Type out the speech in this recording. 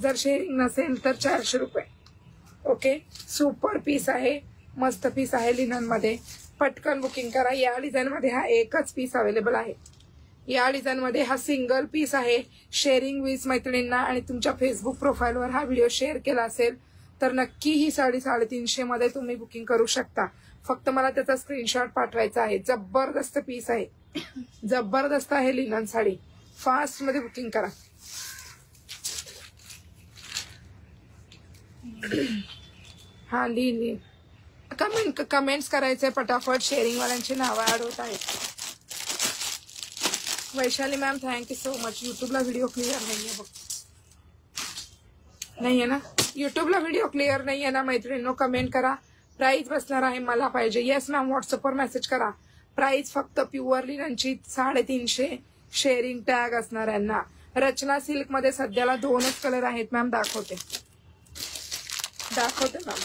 जर शेअरिंग नसेल तर 400 रुपये. ओके, सुपर पीस आहे, मस्त पीस आहे लिनन मध्ये. पटकन बुकिंग करा. या डिझाईन मध्ये हा एकच पीस अवेलेबल आहे. या डिझाईन मध्ये हा सिंगल पीस आहे. शेअरिंग विथ मैत्रिणींना आणि तुमच्या फेसबुक प्रोफाईलवर हा व्हिडिओ शेअर केला असेल तर नक्की ही साडी 350 मध्ये तुम्ही बुकिंग करू शकता. फक्त मला त्याचा स्क्रीनशॉट पाठवायचा आहे. जबरदस्त पीस आहे, जबरदस्त आहे लिनन साडी. फास्ट मध्ये बुकिंग करा. हा लिन कमेंट्स करायचे पटापट. शेअरिंग वाल्यांची नावं ऍड होत आहेत. Vaishali ma'am thank you so much. युट्यूबला व्हिडिओ क्लिअर नाहीये बघ. नाहीये ना युट्यूबला व्हिडिओ क्लिअर नाहीये ना मैत्रिणींनो? कमेंट करा. प्राइस बसणार आहे मला पाहिजे. येस मॅम, व्हॉट्सअपवर मेसेज करा. प्राइस फक्त प्युअर लिननची 350. शेअरिंग टॅग असणार यांना. रचना सिल्क मध्ये सध्याला 2च कलर आहेत मॅम. दाखवते मॅम.